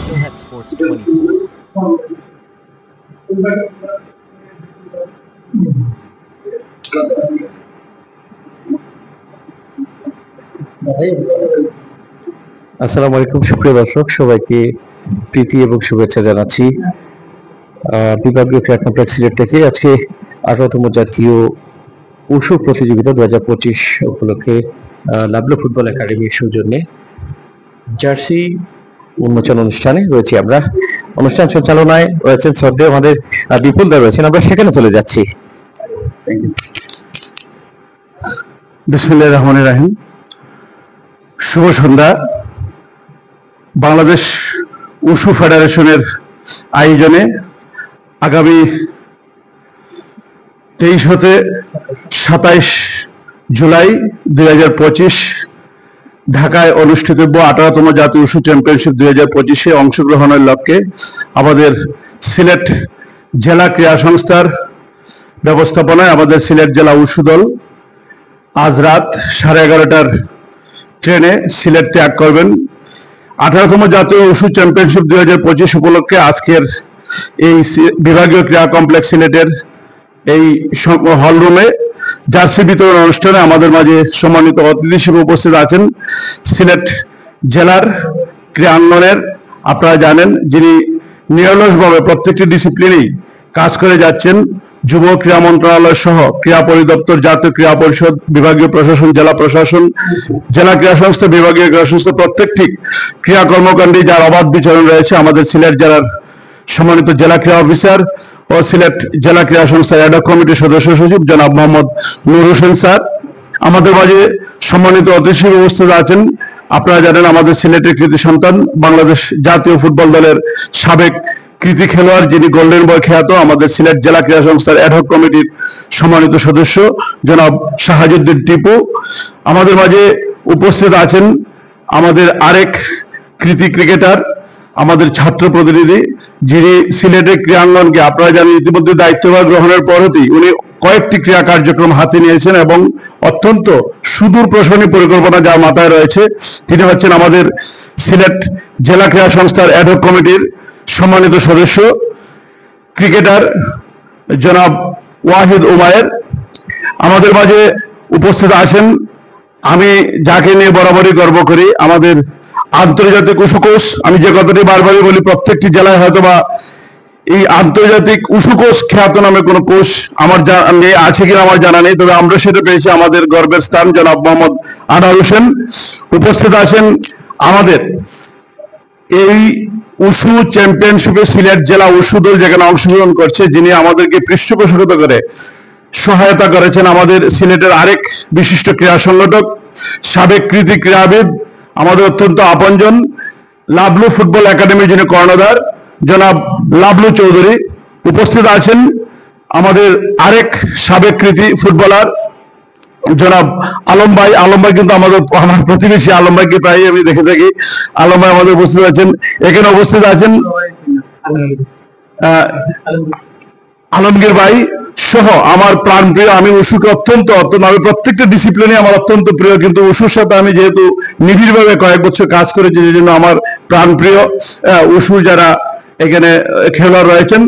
Silhet Sports 24. আসসালামু আলাইকুম সুপ্রিয় দর্শক, সবাইকে প্রীতি এবং শুভেচ্ছা জানাচ্ছি। বিভাগীয় ক্রীড়া কমপ্লেক্স সিলেট থেকে আজকে 18তম জাতীয় উশু প্রতিযোগিতা 2025 উপলক্ষে লাভলু ফুটবল একাডেমির সৌজন্যে জার্সি উন্মোচন অনুষ্ঠানে রয়েছি আমরা। অনুষ্ঠান সঞ্চালনায় রয়েছেন শ্রদ্ধেয় আমাদের বিপুল দা রয়েছেন, আমরা সেখানে চলে যাচ্ছি। বিসমিল্লাহির রহমানির রহিম। শুভ সন্ধ্যা। বাংলাদেশ উশু ফেডারেশনের আয়োজনে আগামী 23 হতে 27 জুলাই 2025 ঢাকায় অনুষ্ঠিতব্য 18তম জাতীয় উশু চ্যাম্পিয়নশিপ 2025-এ অংশগ্রহণের লক্ষ্যে আমাদের সিলেট জেলা ক্রীড়া সংস্থার ব্যবস্থাপনায় আমাদের সিলেট জেলা উশু দল আজ রাত 11:30টার ট্রেনে সিলেট ত্যাগ করবেন। 18তম জাতীয় উশু চ্যাম্পিয়নশিপ 2025 উপলক্ষে আজকের এই বিভাগীয় ক্রীড়া কমপ্লেক্স সিলেটের এই হলরুমে জার্সি বিতরণ অনুষ্ঠানে আমাদের মাঝে সম্মানিত অতিথি হিসেবে উপস্থিত আছেন সিলেট জেলার ক্রীড়াঙ্গনের, আপনারা জানেন, যিনি নিরলসভাবে প্রত্যেকটি ডিসিপ্লিনেই কাজ করে যাচ্ছেন, যুব ক্রীড়া মন্ত্রণালয় সহ ক্রীড়া পরিদপ্তর, জাতীয় ক্রীড়া পরিষদ, বিভাগীয় প্রশাসন, জেলা প্রশাসন, জেলা ক্রীড়া সংস্থা, বিভাগীয় ক্রীড়া সংস্থা, প্রত্যেকটি ক্রীড়া কর্মকাণ্ডে যার অবাধ বিচরণ রয়েছে আমাদের সিলেট জেলার সম্মানিত জেলা ক্রীড়া অফিসার ও সিলেট জেলা ক্রীড়া সংস্থার অ্যাডহক কমিটির সদস্য সচিব জনাব মোহাম্মদ নূর হোসেন স্যার। আমাদের মাঝে সম্মানিত অতিথি উপস্থিত আছেন, আপনারা জানেন আমাদের সিলেটের কৃতি সন্তান, বাংলাদেশ জাতীয় ফুটবল দলের সাবেক কৃতি খেলোয়াড়, যিনি গোল্ডেন বয় খ্যাত, আমাদের সিলেট জেলা ক্রীড়া সংস্থার অ্যাডহক কমিটির সম্মানিত সদস্য জনাব শাহাজুদ্দিন টিপু। আমাদের মাঝে উপস্থিত আছেন আমাদের আরেক কৃতি ক্রিকেটার, আমাদের ছাত্র প্রতিনিধি, যিনি সিলেটের ক্রীড়াঙ্গনকে, আপনারা জানেন, ইতিমধ্যে দায়িত্বভার গ্রহণের পর হতেই উনি কয়েকটি ক্রীড়া কার্যক্রম হাতে নিয়েছেন এবং অত্যন্ত সুদূর প্রসারী পরিকল্পনা যার মাথায় রয়েছে। তিনি হচ্ছেন আমাদের সিলেট জেলা ক্রীড়া সংস্থার অ্যাডহক কমিটির সম্মানিত সদস্য ক্রিকেটার জনাব ওয়াহিদ উমায়ের। আমাদের মাঝে উপস্থিত আছেন, আমি যাকে নিয়ে বরাবরই গর্ব করি, আমাদের আন্তর্জাতিক উশু কোচ। আমি যে কথাটি বারবারই বলি, প্রত্যেকটি জেলায় হয়তোবা এই আন্তর্জাতিক উশু কোচ খ্যাত নামে কোনো কোচ আমার আছে কিনা আমার জানা নেই, তবে আমরা সেটা পেয়েছি, আমাদের গর্বের স্থান জনাব মোহাম্মদ আনোয়ার হোসেন। উপস্থিত আছেন আমাদের এই উশু চ্যাম্পিয়নশিপে সিলেট জেলা উশু দল যেখানে অংশগ্রহণ করছে, যিনি আমাদেরকে পৃষ্ঠপোষকতা করে সহায়তা করেছেন, আমাদের সিলেটের আরেক বিশিষ্ট ক্রীড়া সংগঠক, সাবেক কৃতি ক্রীড়াবিদ, আমাদের অত্যন্ত আপনজন, লাভলু ফুটবল একাডেমির যিনি কর্ণধার জনাব লাভলু চৌধুরী। উপস্থিত আছেন আমাদের আরেক সাবেক কৃতি ফুটবলার জনাব আলম ভাই। আলম ভাই কিন্তু আমার প্রতিবেশী, আলম ভাইকে প্রায় আমি দেখে থাকি। আলম ভাই আমাদের উপস্থিত আছেন। এখানে উপস্থিত আছেন আলমগীর ভাই সহ আমার প্রাণ প্রিয়, আমি উশুকে অত্যন্ত আমি প্রত্যেকটা ডিসিপ্লিনে আমার অত্যন্ত প্রিয়, কিন্তু উশুর সাথে আমি যেহেতু নিবিড়ভাবে কয়েক বছর কাজ করেছি, যে জন্য আমার প্রাণ প্রিয় উশুর যারা এখানে খেলোয়াড় রয়েছেন,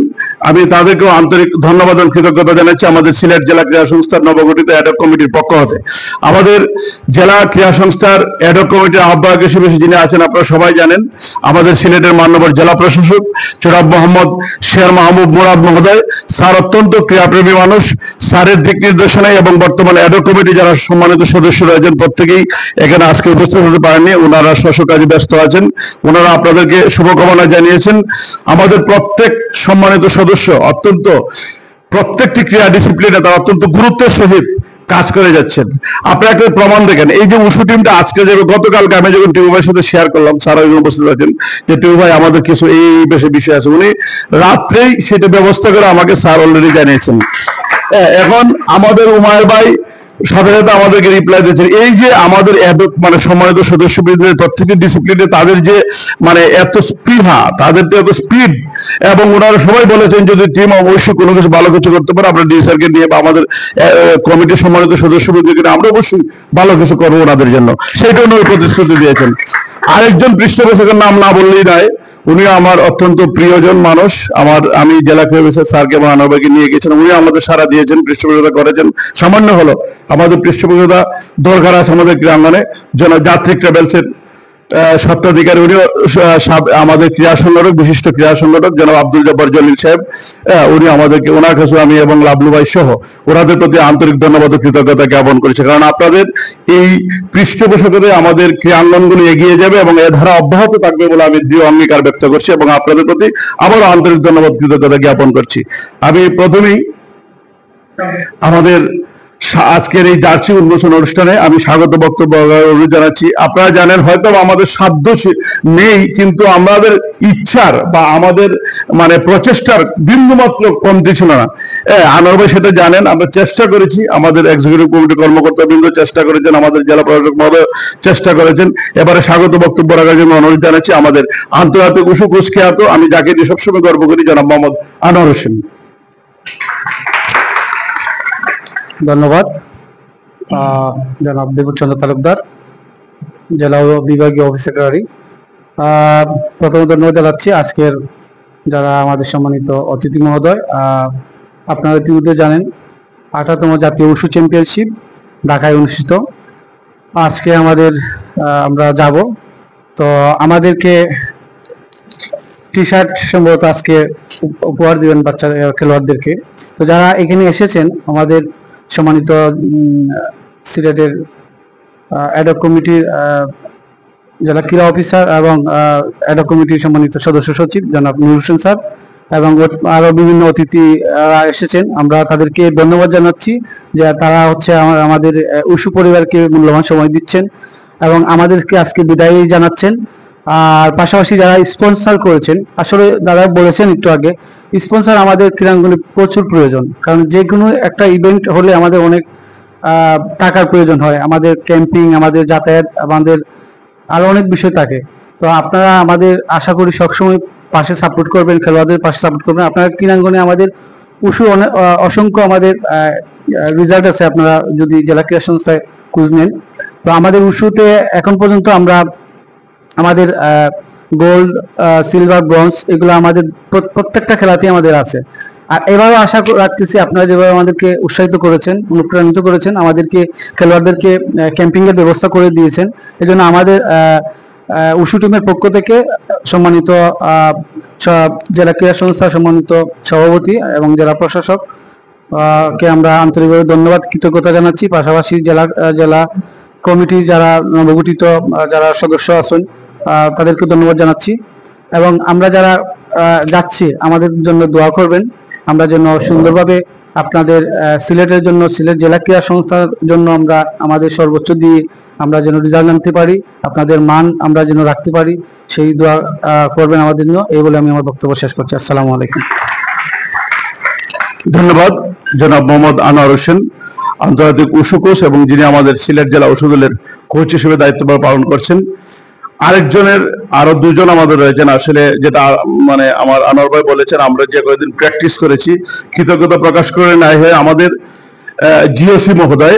আমি তাদেরকেও আন্তরিক ধন্যবাদ এবং কৃতজ্ঞতা জানাচ্ছি আমাদের সিলেট জেলা ক্রীড়া সংস্থার নবগঠিত অ্যাডহক কমিটির পক্ষ হতে। আমাদের জেলা ক্রীড়া সংস্থার অ্যাডহক কমিটির আহ্বায়ক হিসেবে যিনি আছেন আপনারা সবাই জানেন, আমাদের সিলেটের মাননীয় জেলা প্রশাসক জনাব মোহাম্মদ শের মাহমুদ মুরাদ মহোদয়। স্যার অত্যন্ত ক্রীড়াপ্রেমী মানুষ, স্যারের দিক নির্দেশনায় এবং বর্তমানে অ্যাডহক কমিটি যারা সম্মানিত সদস্য রয়েছেন প্রত্যেকেই এখানে আজকে উপস্থিত হতে পারেননি, ওনারা স্ব কাজে ব্যস্ত আছেন, ওনারা আপনাদেরকে শুভকামনা জানিয়েছেন। আমাদের প্রত্যেক সম্মানিত সদস্য অত্যন্ত প্রত্যেকটি ক্রীড়া ডিসিপ্লিনে তারা অত্যন্ত গুরুত্বের সহিত কাজ করে যাচ্ছেন। আপনারা একটা প্রমাণ দেখেন, এই যে উশু টিমটা আজকে যাবে, গতকালকে আমি যখন টিপু ভাইয়ের সাথে শেয়ার করলাম, স্যার উপস্থিত আছেন, যে টিপু ভাই আমাদের কিছু এই বিষয় আছে, উনি রাত্রেই সেটা ব্যবস্থা করে আমাকে স্যার অলরেডি জানিয়েছেন। এখন আমাদের উমায়ের ভাই সাথে সাথে আমাদেরকে রিপ্লাই দিয়েছেন। এই যে আমাদের মানে সম্মানিত সদস্যবৃন্দের প্রত্যেকটি ডিসিপ্লিনে তাদের যে মানে এত স্পৃহা, তাদের তো এত স্পিড, এবং ওনারা সবাই বলেছেন যদি টিম অবশ্যই কোনো কিছু ভালো কিছু করতে পারে আমরা ডি স্যারকে নিয়ে বা আমাদের কমিটির সম্মানিত সদস্যবৃন্দকে নিয়ে আমরা অবশ্যই ভালো কিছু করবো ওনাদের জন্য, সেইটা উনি প্রতিশ্রুতি দিয়েছেন। আরেকজন পৃষ্ঠপোষকের নাম না বললেই নয়, উনি আমার অত্যন্ত প্রিয়জন মানুষ। আমি জেলা ক্রীড়া অফিসার স্যারকে এবং আনোয়ার ভাইকে নিয়ে গেছিলাম, উনি আমাদের সারা দিয়েছেন, পৃষ্ঠপোষকতা করেছেন। সামান্য হলো আমাদের পৃষ্ঠপোষকতা দরকার আছে আমাদের ক্রীড়াঙ্গনে। যাত্রী ট্রাভেলসের স্বত্বাধিকারী উনি আমাদের ক্রীড়া সংগঠক, বিশিষ্ট ক্রীড়া সংগঠক জনাব আব্দুল জব্বার জলিল সাহেব, উনি আমাদেরকে, ওনার কাছে আমি এবং লাবলু ভাই সহ ওনাদের প্রতি আন্তরিক ধন্যবাদ ও কৃতজ্ঞতা জ্ঞাপন করেছি। কারণ আপনাদের এই পৃষ্ঠপোষকতায় আমাদের ক্রীড়াঙ্গনগুলো এগিয়ে যাবে এবং এ ধারা অব্যাহত থাকবে বলে আমি দৃঢ় অঙ্গীকার ব্যক্ত করছি এবং আপনাদের প্রতি আবারও আন্তরিক ধন্যবাদ কৃতজ্ঞতা জ্ঞাপন করছি। আমি প্রথমেই আমাদের আজকের এই জার্সি উন্মোচন অনুষ্ঠানে আমি স্বাগত বক্তব্য অনুরোধ জানাচ্ছি। আপনারা জানেন হয়তো আমাদের সাধ্য নেই, কিন্তু আমাদের ইচ্ছার বা আমাদের মানে প্রচেষ্টার বিন্দুমাত্র কমতি ছিল না। আনোয়ার ভাই সেটা জানেন, আমরা চেষ্টা করেছি, আমাদের এক্সিকিউটিভ কমিটির কর্মকর্তাবৃন্দ চেষ্টা করেছেন, আমাদের জেলা প্রশাসক মহোদয় চেষ্টা করেছেন। এবারে স্বাগত বক্তব্য রাখার জন্য অনুরোধ জানাচ্ছি আমাদের আন্তর্জাতিক উশু কুচখিয়াত, আমি যাকে দিয়ে সবসময় গর্ব করি, জনাব মোহাম্মদ আনোয়ার হোসেন। ধন্যবাদ জনাব বিভূতিচন্দ্র তালুকদার, জেলা বিভাগীয় অফিস সেক্রেটারি। প্রথমে ধন্যবাদ জানাচ্ছি আজকের যারা আমাদের সম্মানিত অতিথি মহোদয়। আপনারা ইতিমধ্যে জানেন 18তম জাতীয় উশু চ্যাম্পিয়নশিপ ঢাকায় অনুষ্ঠিত। আজকে আমরা যাব, তো আমাদেরকে টি শার্ট সম্ভবত আজকে উপহার দিবেন বাচ্চা খেলোয়াড়দেরকে। তো যারা এখানে এসেছেন, আমাদের সম্মানিত সিলেটের অ্যাডক কমিটির জেলা ক্রীড়া অফিসার এবং অ্যাডক কমিটির সম্মানিত সদস্য সচিব জনাব নুর হোসেন স্যার এবং আরো বিভিন্ন অতিথি এসেছেন, আমরা তাদেরকে ধন্যবাদ জানাচ্ছি যে তারা আমাদের উশু পরিবারকে মূল্যবান সময় দিচ্ছেন এবং আমাদেরকে আজকে বিদায় জানাচ্ছেন। আর পাশাপাশি যারা স্পন্সর করেছেন, আসলে দাদা বলেছেন একটু আগে, স্পন্সর আমাদের ক্রীড়াঙ্গনে প্রচুর প্রয়োজন। কারণ যে কোনো একটা ইভেন্ট হলে আমাদের অনেক টাকার প্রয়োজন হয়, আমাদের ক্যাম্পিং, আমাদের যাতায়াত, আমাদের আরো অনেক বিষয় থাকে। তো আপনারা আমাদের আশা করি সবসময় পাশে সাপোর্ট করবেন, খেলোয়াড়দের পাশে সাপোর্ট করবেন। আপনারা ক্রীড়াঙ্গনে আমাদের উশু অসংখ্য আমাদের রেজাল্ট আছে, আপনারা যদি জেলা ক্রীড়া সংস্থায় খোঁজ নেন। তো আমাদের উশুতে এখন পর্যন্ত আমাদের গোল্ড, সিলভার, ব্রোঞ্জ এগুলো আমাদের প্রত্যেকটা খেলাতেই আমাদের আছে। আর এবারও আশা রাখতেছি আপনারা যেভাবে আমাদেরকে উৎসাহিত করেছেন, অনুপ্রাণিত করেছেন, আমাদেরকে খেলোয়াড়দেরকে ক্যাম্পিং এর ব্যবস্থা করে দিয়েছেন, এজন্য আমাদের উশু টিমের পক্ষ থেকে সম্মানিত জেলা ক্রীড়া সংস্থার সম্মানিত সভাপতি এবং জেলা প্রশাসক কে আমরা আন্তরিকভাবে ধন্যবাদ কৃতজ্ঞতা জানাচ্ছি। পাশাপাশি জেলা কমিটির যারা নবগঠিত যারা সদস্য আছেন তাদেরকে ধন্যবাদ জানাচ্ছি এবং আমরা যারা যাচ্ছি আমাদের জন্য দোয়া করবেন, আমরা যেন সুন্দরভাবে আপনাদের সিলেটের জন্য, সিলেট জেলা ক্রীড়া সংস্থার জন্য আমরা আমাদের সর্বোচ্চ দিয়ে আমরা যেন রেজাল্ট আনতে পারি, আপনাদের মান আমরা যেন রাখতে পারি, সেই দোয়া করবেন আমাদের জন্য। এই বলে আমি আমার বক্তব্য শেষ করছি। আসসালামু আলাইকুম। ধন্যবাদ জনাব মোহাম্মদ আনোয়ার হোসেন, আন্তর্জাতিক উশু কোচ এবং যিনি আমাদের সিলেট জেলা উশু দলের কোচ হিসেবে দায়িত্বভার পালন করছেন। আরো দুজন আমাদের রয়েছেন। আসলে যেটা মানে আমার আনোয়ার ভাই বলেছেন, আমরা যে কয়েকদিন প্র্যাকটিস করেছি, কৃতজ্ঞতা প্রকাশ করে নাই হয়ে আমাদের জিওসি মহোদয়,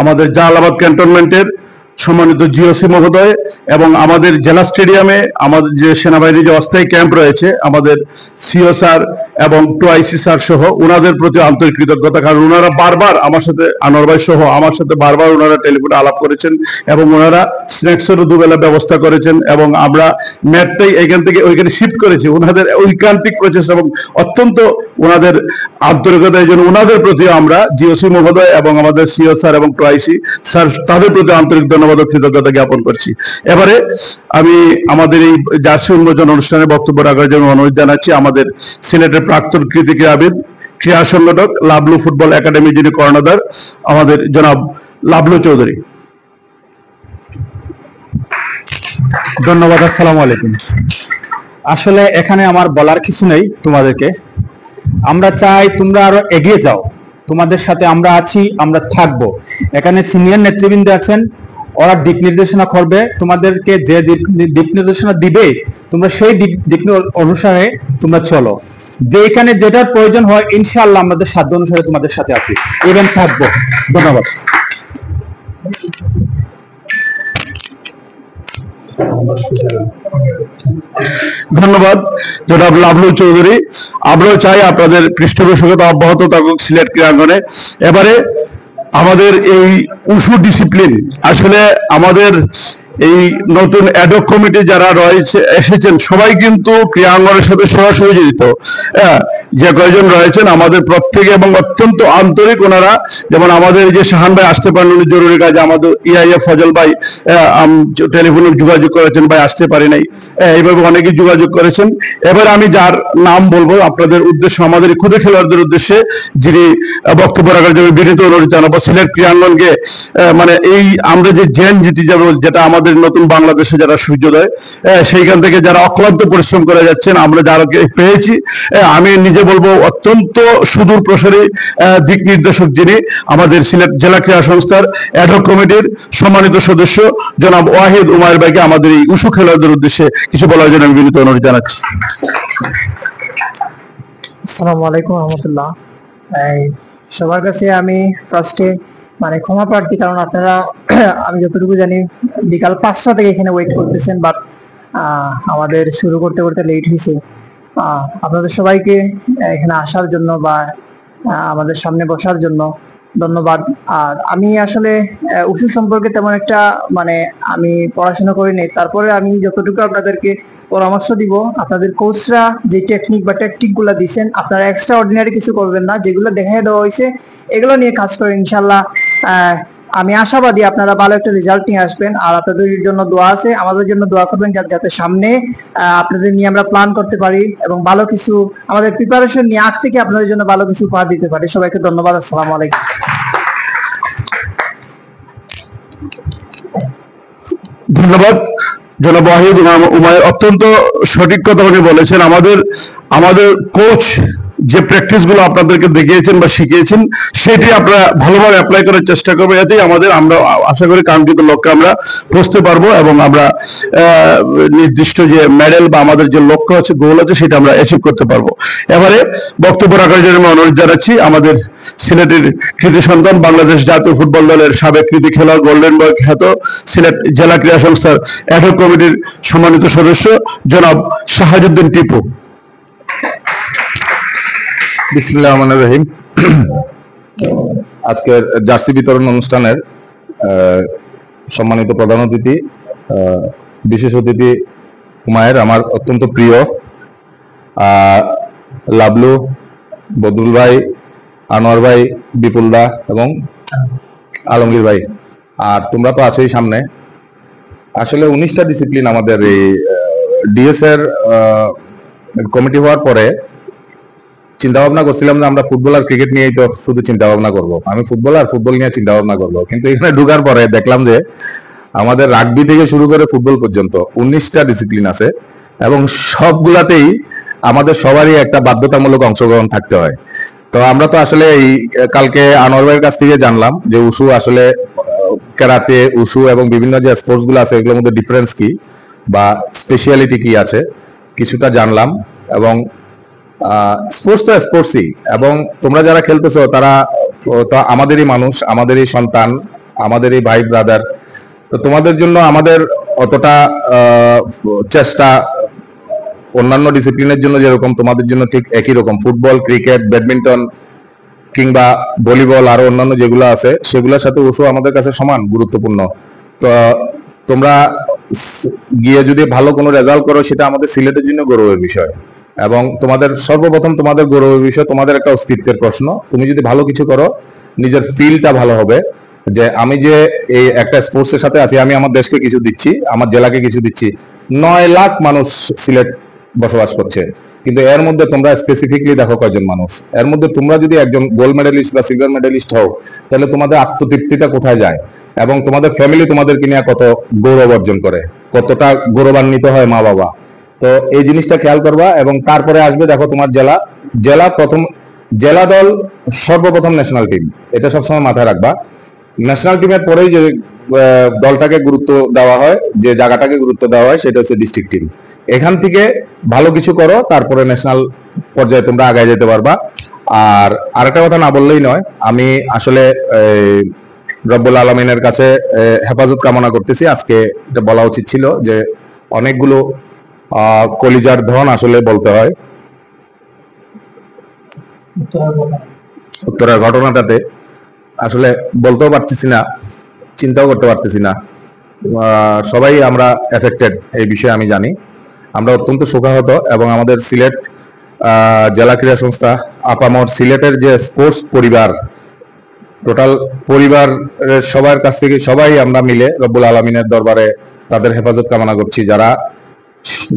আমাদের জালালাবাদ ক্যান্টনমেন্টের সম্মানিত জিওসি মহোদয় এবং আমাদের জেলা স্টেডিয়ামে আমাদের যে সেনাবাহিনীর যে অস্থায়ী ক্যাম্প রয়েছে, আমাদের সিও স্যার এবং টোআইসি স্যার সহ ওনাদের প্রতি আন্তরিক কৃতজ্ঞতা। কারণ ওনারা বারবার আমার সাথে, আনোয়ার ভাই সহ আমার সাথে বারবার ওনারা টেলিফোনে আলাপ করেছেন এবং ওনারা স্ন্যাক্সেরও দুবেলা ব্যবস্থা করেছেন এবং আমরা ম্যাটটাই এখান থেকে ওইখানে শিফট করেছি। ওনাদের ঐকান্তিক প্রচেষ্টা এবং অত্যন্ত ওনাদের আন্তরিকতার জন্য ওনাদের প্রতি আমরা জিওসি মহোদয় এবং আমাদের সিও স্যার এবং টোআইসি স্যার তাদের প্রতি আন্তরিক ধন্যবাদ ও কৃতজ্ঞতা জ্ঞাপন করছি। এবারে আমি আমাদের এই জার্সি উন্মোচন অনুষ্ঠানে বক্তব্য রাখার জন্য অনুরোধ জানাচ্ছি আমাদের সিলেটের প্রাক্তন ক্রীড়াবিদ, ক্রীড়া সংগঠক, লাবলু ফুটবল একাডেমি যিনি কর্ণধার, আমাদের জনাব লাবলু চৌধুরী। ধন্যবাদ। আসসালামু আলাইকুম। আসলে এখানে আমার বলার কিছু নেই তোমাদেরকে, আমরা চাই তোমরা আরো এগিয়ে যাও, তোমাদের সাথে আমরা আছি, আমরা থাকবো। এখানে সিনিয়র নেতৃবৃন্দ আছেন, ওরা দিক নির্দেশনা করবে, তোমাদেরকে যে দিক নির্দেশনা দিবে তোমরা সেই দিক অনুসারে তোমরা চলো। যেখানে যেটার প্রয়োজন হয় ইনশাআল্লাহ আমাদের সাধ্য অনুসারে তোমাদের সাথে আছি এবং থাকবো। ধন্যবাদ। ধন্যবাদ জনাব লাভলু চৌধুরী। আমরাও চাই আপনাদের পৃষ্ঠপোষকতা অব্যাহত থাকুক সিলেট ক্রীড়াঙ্গনে। এবারে আমাদের এই উশু ডিসিপ্লিন, আসলে আমাদের এই নতুন অ্যাডক কমিটি যারা রয়েছে এসেছেন সবাই কিন্তু ক্রীড়াঙ্গনের সাথে সরাসরি জড়িত। যে কয়জন রয়েছেন আমাদের প্রত্যেকে এবং অত্যন্ত আন্তরিক ওনারা। যেমন আমাদের যে শাহান ভাই আসতে পারেন, উনি জরুরি কাজে, আমাদের ইআইএফ ফজল ভাই টেলিফোনে যোগাযোগ করেছেন, ভাই আসতে পারি নাই, এইভাবে অনেকেই যোগাযোগ করেছেন। এবার আমি যার নাম বলবো আপনাদের উদ্দেশ্যে, আমাদের ক্ষুদে খেলোয়াড়দের উদ্দেশ্যে যিনি বক্তব্য রাখার জন্য বিনীত অনুরোধ জানাবো। সিলেট ক্রীড়াঙ্গনকে মানে এই আমরা যে জেন জিতে যাবো, যেটা আমাদের নতুন বাংলাদেশে যারা সূর্যোদয়, সেইখান থেকে যারা অক্লান্ত পরিশ্রম করে যাচ্ছেন, আমরা যারা পেয়েছি, আমি নিজে বলবো অত্যন্ত সুদূর প্রসারী দিক নির্দেশক যিনি আমাদের সিলেট জেলা ক্রীড়া সংস্থার অ্যাডহক কমিটির সম্মানিত সদস্য জনাব ওয়াহিদ উমায়ের ভাইকে আমাদের এই উশু খেলোয়াড়দের উদ্দেশ্যে কিছু বলার জন্য আমি বিনীত অনুরোধ জানাচ্ছি। আসসালামু আলাইকুম রহমতুল্লাহ। সবার কাছে আমি ফার্স্টে মানে ক্ষমা প্রার্থী, কারণ আপনারা আমি যতটুকু জানি বিকাল 5টা থেকে এখানে ওয়েট করতেছেন, বাট আমাদের শুরু করতে করতে লেট হয়েছে। আপনাদের সবাইকে এখানে আসার জন্য বা আমাদের সামনে বসার জন্য ধন্যবাদ। আর আমি আসলে উশু সম্পর্কে তেমন একটা মানে আমি পড়াশোনা করিনি, তারপরে আমি যতটুকু আপনাদেরকে পরামর্শ দিব, আপনাদের কোচরা যে টেকনিক বা ট্যাকটিক গুলা দিচ্ছেন আপনারা এক্সট্রা অর্ডিনারি কিছু করবেন না, যেগুলো দেখাই দেওয়া হয়েছে এগুলো নিয়ে কাজ করেন ইনশাল্লাহ। আমি আশাবাদী আপনারা ভালো একটা রেজাল্ট নিয়ে আসবেন। আর আপনাদের জন্য দোয়া আছে, আমাদের জন্য দোয়া করবেন যাতে সামনে আপনাদের নিয়ে আমরা প্ল্যান করতে পারি এবং ভালো কিছু আমাদের প্রিপারেশন নিয়ে আগ থেকে আপনাদের জন্য ভালো কিছু উপহার দিতে পারি। সবাইকে ধন্যবাদ। আসসালামু আলাইকুম। ধন্যবাদ জনাব ওয়াহিদ উমায়ের, অত্যন্ত সঠিক কথা উনি বলেছেন। আমাদের কোচ যে প্র্যাকটিস গুলো আপনাদেরকে দেখিয়েছেন বা শিখিয়েছেন সেটি আপনারা ভালোভাবে অ্যাপ্লাই করার চেষ্টা করবো, এতেই আমরা আশা করি কাঙ্ক্ষিত লক্ষ্যে আমরা পৌঁছতে পারবো এবং আমরা নির্দিষ্ট যে মেডেল বা আমাদের যে লক্ষ্য আছে, গোল আছে, সেটা আমরা অ্যাচিভ করতে পারবো। এবারে বক্তব্য রাখার জন্য আমি অনুরোধ জানাচ্ছি আমাদের সিলেটের কৃতি সন্তান, বাংলাদেশ জাতীয় ফুটবল দলের সাবেক কৃতি খেলোয়াড়, গোল্ডেন বয় খ্যাত, সিলেট জেলা ক্রীড়া সংস্থার অ্যাডহক কমিটির সম্মানিত সদস্য জনাব শাহাজউদ্দিন টিপু। বিসমিল্লাহির রহমানির রহিম। আজকের জার্সি বিতরণ অনুষ্ঠানের সম্মানিত প্রধান অতিথি, বিশেষ অতিথি হুমায়ের, আমার অত্যন্ত প্রিয় লাবলু, বদরুল ভাই, আনোয়ার ভাই, বিপুল দা এবং আলমগীর ভাই, আর তোমরা তো আছোই সামনে। আসলে 19টা ডিসিপ্লিন আমাদের এই ডিএস এর কমিটি হওয়ার পরে চিন্তা ভাবনা করছিলাম যে আমরা ফুটবল আর ক্রিকেট নিয়েই তো শুধু চিন্তা ভাবনা করবো, আমি ফুটবল আর ফুটবল নিয়ে চিন্তা ভাবনা করবো। কিন্তু এখানে ঢুকার পরে দেখলাম যে আমাদের রাগবি থেকে শুরু করে ফুটবল পর্যন্ত 19টা ডিসিপ্লিন আছে এবং সবগুলাতেই আমাদের সবারই একটা বাধ্যতামূলক অংশগ্রহণ থাকতে হয়। তো আমরা তো আসলে এই কালকে আনোয়ার ভাইয়ের কাছ থেকে জানলাম যে উশু আসলে ক্যারাতে, উশু এবং বিভিন্ন যে স্পোর্টস গুলো আছে এগুলোর মধ্যে ডিফারেন্স কি বা স্পেশালিটি কি আছে কিছুটা জানলাম। এবং স্পোর্টস তো স্পোর্টসই, এবং তোমরা যারা খেলতেছো তারা তো আমাদেরই মানুষ, আমাদেরই সন্তান, আমাদেরই ভাই ব্রাদার। তো তোমাদের জন্য আমাদের অতটা চেষ্টা অন্যান্য ডিসিপ্লিনের জন্য যেরকম তোমাদের জন্য ঠিক একই রকম। ফুটবল, ক্রিকেট, ব্যাডমিন্টন কিংবা ভলিবল আরো অন্যান্য যেগুলো আছে সেগুলোর সাথে উশু আমাদের কাছে সমান গুরুত্বপূর্ণ। তো তোমরা গিয়ে যদি ভালো কোনো রেজাল্ট করো সেটা আমাদের সিলেটের জন্য গৌরবের বিষয়, এবং তোমাদের সর্বপ্রথম তোমাদের গৌরবের বিষয় তোমাদের একটা অস্তিত্বের প্রশ্ন। তুমি যদি ভালো কিছু করো নিজের ফিলটা ভালো হবে যে আমি যে এই একটা স্পোর্টসের সাথে আছি, আমি আমার দেশকে কিছু দিচ্ছি, আমার জেলাকে কিছু দিচ্ছি। 9 লাখ মানুষ সিলেট বসবাস করছে, কিন্তু এর মধ্যে তোমরা স্পেসিফিকলি দেখো কয়জন মানুষ। এর মধ্যে তোমরা যদি একজন গোল্ড মেডেলিস্ট বা সিলভার মেডেলিস্ট হও তাহলে তোমাদের আত্মতৃপ্তিটা কোথায় যায় এবং তোমাদের ফ্যামিলি তোমাদেরকে নিয়ে কত গৌরব অর্জন করে, কতটা গৌরবান্বিত হয় মা বাবা। তো এই জিনিসটা খেয়াল করবা। এবং তারপরে আসবে দেখো তোমার জেলা প্রথম জেলা দল সর্বপ্রথম ন্যাশনাল টিম, এটা সবসময় মাথায় রাখবা। ন্যাশনাল টিমের পরেই যে দলটাকে গুরুত্ব দেওয়া হয়, যে জায়গাটাকে গুরুত্ব দেওয়া হয়, সেটা হচ্ছে ডিস্ট্রিক্ট টিম। এখান থেকে ভালো কিছু করো, তারপরে ন্যাশনাল পর্যায়ে তোমরা আগায় যেতে পারবা। আর আরেকটা কথা না বললেই নয়, আমি আসলে রব্বুল আলমিনের কাছে হেফাজত কামনা করতেছি। আজকে এটা বলা উচিত ছিল যে অনেকগুলো কলিজার ধন আসলে বলতে হয়। উত্তরার ঘটনাটাতে আসলে বলতেও পারতেছি না, চিন্তাও করতে পারতেছি না। সবাই আমরা এফেক্টেড, এই বিষয়ে আমি জানি। আমরা অত্যন্ত শোকাহত এবং আমাদের সিলেট জেলা ক্রীড়া সংস্থা আপামর সিলেটের যে স্পোর্টস পরিবার, টোটাল পরিবার সবার কাছ থেকে সবাই আমরা মিলে রব্বুল আলমিনের দরবারে তাদের হেফাজত কামনা করছি। যারা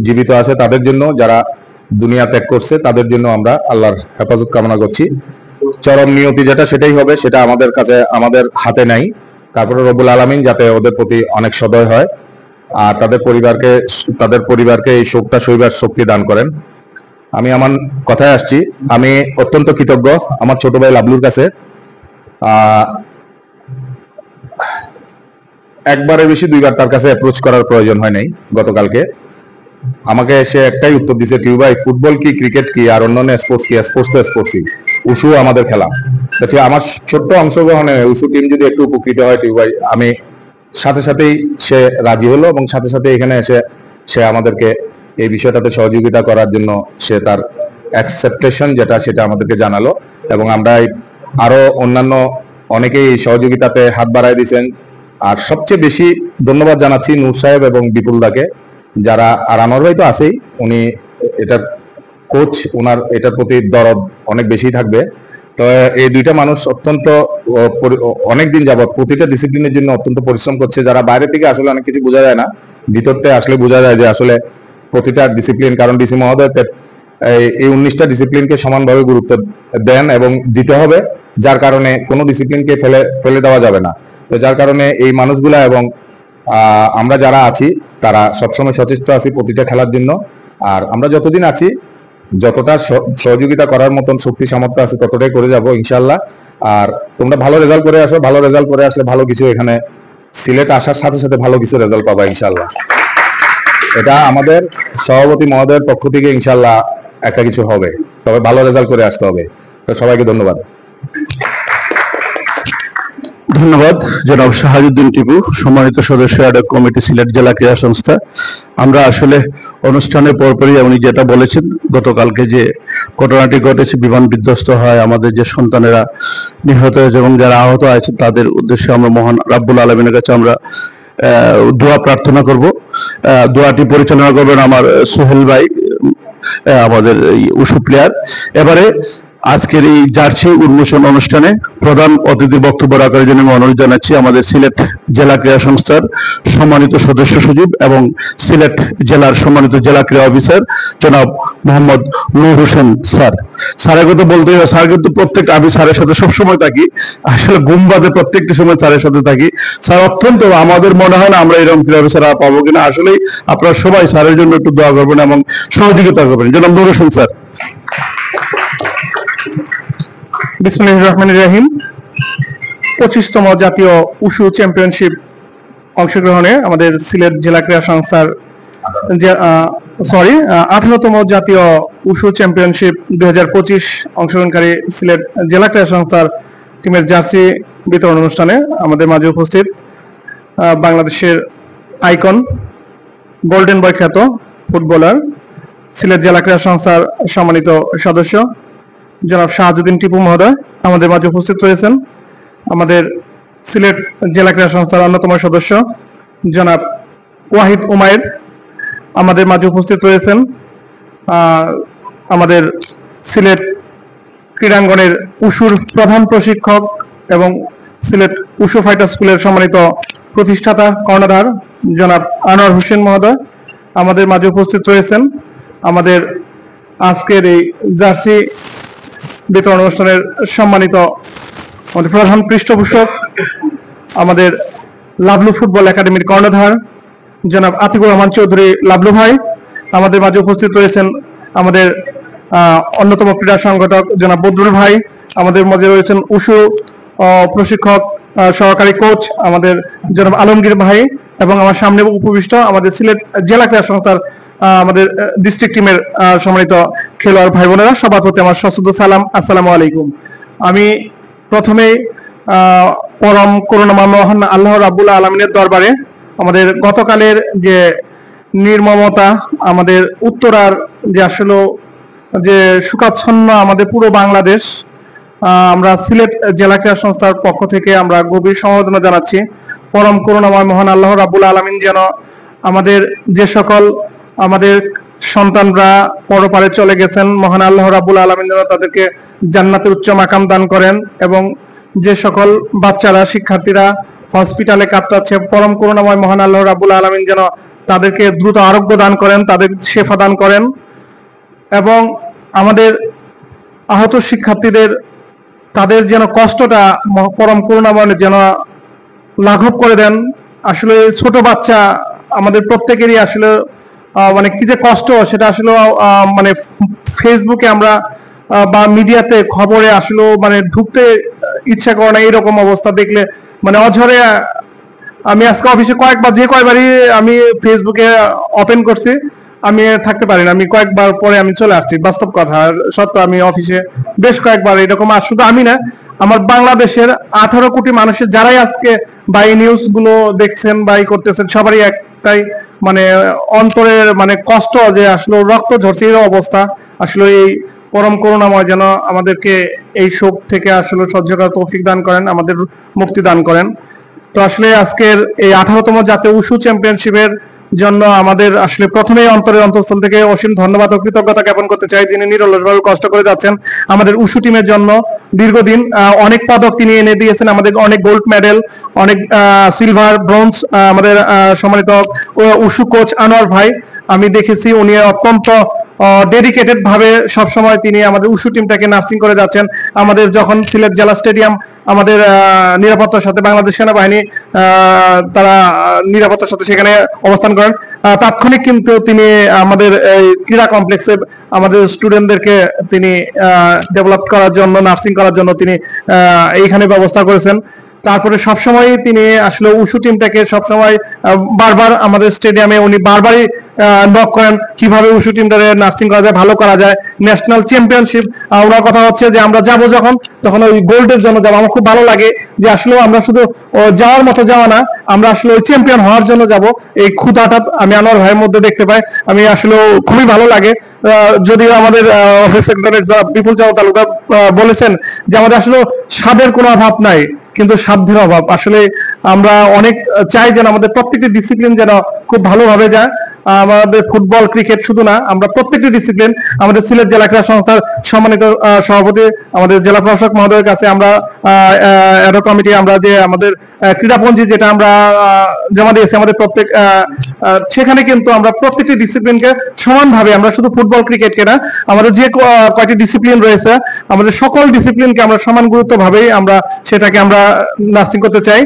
জীবিত আছে তাদের জন্য, যারা দুনিয়া ত্যাগ করছে তাদের জন্য আমরা আল্লাহর হেফাজত কামনা করছি। চরম নিয়তি যেটা সেটাই হবে, সেটা আমাদের কাছে, আমাদের হাতে নাই। তারপরে রব্বুল আলামিন যাতে ওদের প্রতি অনেক সদয় হয় আর তাদের পরিবারকে এই শোকটা সইবার শক্তি দান করেন। আমি আমার কথায় আসছি, আমি অত্যন্ত কৃতজ্ঞ আমার ছোট ভাই লাবলুর কাছে। একবারে বেশি দুইবার তার কাছে অ্যাপ্রোচ করার প্রয়োজন হয় নাই। গতকালকে আমাকে সে একটাই উত্তর দিছে, টিউ ভাই ফুটবল কি, ক্রিকেট কি, আর অন্যান্য স্পোর্টস কি? স্পোর্টস তো স্পোর্টসই, উশু আমাদের খেলা। আমার ছোট্ট অংশগ্রহণে উশু টিম যদি একটু উপকৃত হয় টিউ ভাই, আমি সাথে সাথেই সে রাজি হলো এবং সাথে সাথে এখানে এসে সে আমাদেরকে এই বিষয়টাতে সহযোগিতা করার জন্য সে তার অ্যাকসেপ্টেশন যেটা সেটা আমাদেরকে জানালো। এবং আমরা আরো অন্যান্য অনেকেই সহযোগিতাতে হাত বাড়ায় দিয়েছেন। আর সবচেয়ে বেশি ধন্যবাদ জানাচ্ছি নূর সাহেব এবং বিপুলদাকে, যারা, আর আনোয়ার ভাই তো আছেই, উনি এটার কোচ, ওনার এটার প্রতি দরদ অনেক বেশি থাকবে। তো এই দুইটা মানুষ অত্যন্ত অনেকদিন যাবৎ প্রতিটা ডিসিপ্লিনের জন্য অত্যন্ত পরিশ্রম করছে। যারা বাইরে থেকে আসলে অনেক কিছু বোঝা যায় না, ভিতরতে আসলে বোঝা যায় যে আসলে প্রতিটা ডিসিপ্লিন, কারণ ডিসি মহোদয় এই 19টা ডিসিপ্লিনকে সমানভাবে গুরুত্ব দেন এবং দিতে হবে, যার কারণে কোনো ডিসিপ্লিনকে ফেলে দেওয়া যাবে না। তো যার কারণে এই মানুষগুলা এবং আমরা যারা আছি তারা সবসময় সচেষ্ট আছি প্রতিটা খেলার জন্য। আর আমরা যতদিন আছি, যতটা সহযোগিতা করার মতন শক্তি সামর্থ্য আছে ততটাই করে যাব ইনশাল্লাহ। আর তোমরা ভালো রেজাল্ট করে আসো, ভালো রেজাল্ট করে আসলে ভালো কিছু, এখানে সিলেট আসার সাথে সাথে ভালো কিছু রেজাল্ট পাবা ইনশাল্লাহ। এটা আমাদের সভাপতি মহোদয়ের পক্ষ থেকে ইনশাল্লাহ একটা কিছু হবে, তবে ভালো রেজাল্ট করে আসতে হবে। তো সবাইকে ধন্যবাদ। ধন্যবাদ জনাব শাহাবুদ্দিন টিপু, সম্মানিত সদস্য অ্যাডক কমিটি সিলেট জেলা ক্রীড়া সংস্থা। আমরা আসলে অনুষ্ঠানের পরপরই উনি যেটা বলেছেন, গতকালকে যে ঘটনাটি ঘটেছে, বিমান বিধ্বস্ত হয়, আমাদের যে সন্তানেরা নিহত হয়েছে এবং যারা আহত আছে তাদের উদ্দেশ্যে আমরা মহান রাব্বুল আলামিনের কাছে আমরা দোয়া প্রার্থনা করব। দোয়াটি পরিচালনা করবেন আমার সোহেল ভাই, আমাদের উশু প্লেয়ার। এবারে আজকের এই জার্সি উন্মোচন অনুষ্ঠানে প্রধান অতিথির বক্তব্য রাখার জন্য আমি অনুরোধ জানাচ্ছি আমাদের সিলেট জেলা ক্রীড়া সংস্থার সম্মানিত সদস্য সচিব এবং সিলেট জেলার সম্মানিত জেলা ক্রীড়া অফিসার জনাব মোহাম্মদ নূর হোসেন স্যার। স্যারের কথা বলতে হয়, স্যার কিন্তু প্রত্যেকটা, আমি স্যারের সাথে সবসময় থাকি, আসলে ঘুম বাদে প্রত্যেকটা সময় স্যারের সাথে থাকি। স্যার অত্যন্ত, আমাদের মনে হয় না আমরা এরকম ক্রীড়া অফিসার পাবো কিনা। আসলেই আপনারা সবাই স্যারের জন্য একটু দোয়া করবেন এবং সহযোগিতা করবেন। জনাব নূর হোসেন স্যার। বিসমিল্লাহির রহমানির রহিম। 25তম জাতীয় উশু চ্যাম্পিয়নশিপ অংশগ্রহণে আমাদের সিলেট জেলা ক্রীড়া সংস্থার 18তম জাতীয় উশু চ্যাম্পিয়নশিপ 2025 অংশগ্রহণকারী সিলেট জেলা ক্রীড়া সংস্থার টিমের জার্সি বিতরণ অনুষ্ঠানে আমাদের মাঝে উপস্থিত বাংলাদেশের আইকন, গোল্ডেন বয় খ্যাত ফুটবলার, সিলেট জেলা ক্রীড়া সংস্থার সম্মানিত সদস্য জনাব শাহাবুদ্দিন টিপু মহোদয় আমাদের মাঝে উপস্থিত রয়েছেন। আমাদের সিলেট জেলা ক্রীড়া সংস্থার অন্যতম সদস্য জনাব ওয়াহিদ উমায়ের আমাদের মাঝে উপস্থিত রয়েছেন। আমাদের সিলেট ক্রীড়াঙ্গনের উশুর প্রধান প্রশিক্ষক এবং সিলেট উশু ফাইটার স্কুলের সম্মানিত প্রতিষ্ঠাতা কর্ণধার জনাব আনোয়ার হোসেন মহোদয় আমাদের মাঝে উপস্থিত রয়েছেন। আমাদের আজকের এই জার্সি বিতরণ অনুষ্ঠানের সম্মানিত আমাদের প্রধান পৃষ্ঠপোষক আমাদের লাবলু ফুটবল একাডেমির কর্ণধার জনাব আতিকুর রহমান চৌধুরী লাবলু ভাই আমাদের মাঝে উপস্থিত রয়েছেন। আমাদের অন্যতম ক্রীড়া সংগঠক জনাব বদরুল ভাই, আমাদের মধ্যে রয়েছেন উশু প্রশিক্ষক সহকারী কোচ আমাদের জনাব আলমগীর ভাই, এবং আমার সামনে উপবিষ্ট আমাদের সিলেট জেলা ক্রীড়া সংস্থার আমাদের ডিস্ট্রিক্ট টিমের সম্মানিত খেলোয়াড় ভাই বোনেরা, সবার প্রতি আমার সশ্রদ্ধ সালাম, আসসালামু আলাইকুম। আমি প্রথমে পরম করুণাময় মহান আল্লাহ রাব্বুল আলামিনের দরবারে আমাদের গতকালের যে নির্মমতা, আমাদের উত্তরার যে আসলে যে শোকাচ্ছন্ন আমাদের পুরো বাংলাদেশ, আমরা সিলেট জেলা ক্রীড়া সংস্থার পক্ষ থেকে আমরা গভীর সমবেদনা জানাচ্ছি। পরম করুণাময় মহান আল্লাহ রাব্বুল আলামিন যেন আমাদের যে সকল আমাদের সন্তানরা পরপারে চলে গেছেন, মহান আল্লাহ রাব্বুল আলামিন যেন তাদেরকে জান্নাতের উচ্চ মাকাম দান করেন, এবং যে সকল বাচ্চারা শিক্ষার্থীরা হসপিটালে কাটাচ্ছে, পরম করুণাময় মহান আল্লাহ রাব্বুল আলামিন যেন তাদেরকে দ্রুত আরোগ্য দান করেন, তাদের শেফা দান করেন, এবং আমাদের আহত শিক্ষার্থীদের তাদের যেন কষ্টটা পরম করুণাময় যেন লাঘব করে দেন। আসলে ছোট বাচ্চা আমাদের প্রত্যেকেরই আসলে মানে কি যে কষ্ট, সেটা আসলে মানে ফেসবুকে আমরা বা মিডিয়াতে খবরে আসলে মানে ঢুকতে ইচ্ছা করে না, এইরকম অবস্থা দেখলে মানে অঝরে। আমি আজকে অফিসে কয়েকবারই আমি ফেসবুকে ওপেন করছি, আমি থাকতে পারি না, আমি কয়েকবার পরে আমি চলে আসছি, বাস্তব কথা সত্য। আমি অফিসে বেশ কয়েকবার এরকম, আর শুধু আমি না, আমার বাংলাদেশের 18 কোটি মানুষের যারাই আজকে বা এই নিউজ গুলো দেখছেন বা করতেছেন, সবারই একটাই মানে অন্তরের মানে কষ্ট যে আসলে রক্ত ঝরছে এই অবস্থা। আসলে এই পরম করুণাময় যেন আমাদেরকে এই শোক থেকে আসলে সহ্য করার তৌফিক দান করেন, আমাদের মুক্তি দান করেন। তো আসলে আজকের এই 18তম জাতীয় উশু চ্যাম্পিয়নশিপের জন্য আমাদের আসলে প্রথমেই অন্তরের অন্তঃস্থল থেকে অসীম ধন্যবাদ ও কৃতজ্ঞতা জ্ঞাপন করতে চাই, যিনি নিরলসভাবে কষ্ট করে যাচ্ছেন আমাদের উশু টিমের জন্য। দীর্ঘদিন অনেক পদক তিনি এনে দিয়েছেন আমাদের, অনেক গোল্ড মেডেল, অনেক সিলভার, ব্রোঞ্জ। আমাদের সম্মানিত উশু কোচ আনোয়ার ভাই, আমি দেখেছি উনি অত্যন্ত ডেডিকেটেড ভাবে সবসময় তিনি আমাদের উশু টিমটাকে নার্সিং করে যাচ্ছেন। আমাদের যখন সিলেট জেলা স্টেডিয়াম আমাদের নিরাপত্তার সাথে বাংলাদেশ সেনাবাহিনী তারা নিরাপত্তার সাথে সেখানে অবস্থান করেন, তাৎক্ষণিক কিন্তু তিনি আমাদের এই ক্রীড়া কমপ্লেক্সে আমাদের স্টুডেন্টদেরকে তিনি ডেভেলপ করার জন্য, নার্সিং করার জন্য তিনি এইখানে ব্যবস্থা করেছেন। তারপরে সবসময় তিনি আসলে উশু টিমটাকে সবসময় বারবার আমাদের স্টেডিয়ামে উনি বারবারই নক করেন কিভাবে উশু টিমটাকে নার্সিং করা যায়, ভালো করা যায়। ন্যাশনাল চ্যাম্পিয়নশিপ ওনার কথা হচ্ছে যে আমরা যাব যখন, তখন ওই গোল্ডের জন্য যাবো। আমার খুব ভালো লাগে যে আসলে আমরা শুধু যাওয়ার মতো যাওয়া না, আমরা আসলে ওই চ্যাম্পিয়ন হওয়ার জন্য যাব। এই ক্ষুধাটা আমি আনোয়ার ভাইয়ের মধ্যে দেখতে পাই, আমি আসলে খুবই ভালো লাগে। যদিও আমাদের অফিস সেক্রেটারি বিপুল চন্দ্র তালুকদার বলেছেন যে আমাদের আসলে স্বাদের কোনো অভাব নাই, কিন্তু সাধ্যের অভাব। আসলে আমরা অনেক চাই যেন আমাদের প্রত্যেকটি ডিসিপ্লিন যেন খুব ভালোভাবে যায়। আমাদের ফুটবল, ক্রিকেট শুধু না, আমরা প্রত্যেকটি ডিসিপ্লিন আমাদের সিলেট জেলা ক্রীড়া সংস্থার সম্মানিত সভাপতি আমাদের জেলা প্রশাসক মহোদয়ের কাছে আমরা অ্যাডহক কমিটি আমরা যে আমাদের ক্রীড়াপঞ্জি যেটা আমরা জমা দিয়েছি আমাদের প্রত্যেক, সেখানে কিন্তু আমরা প্রত্যেকটি ডিসিপ্লিনকে সমানভাবে, আমরা শুধু ফুটবল ক্রিকেটকে না, আমাদের যে কয়টি ডিসিপ্লিন রয়েছে আমাদের সকল ডিসিপ্লিনকে আমরা সমান গুরুত্বভাবেই আমরা সেটাকে আমরা নার্সিং করতে চাই।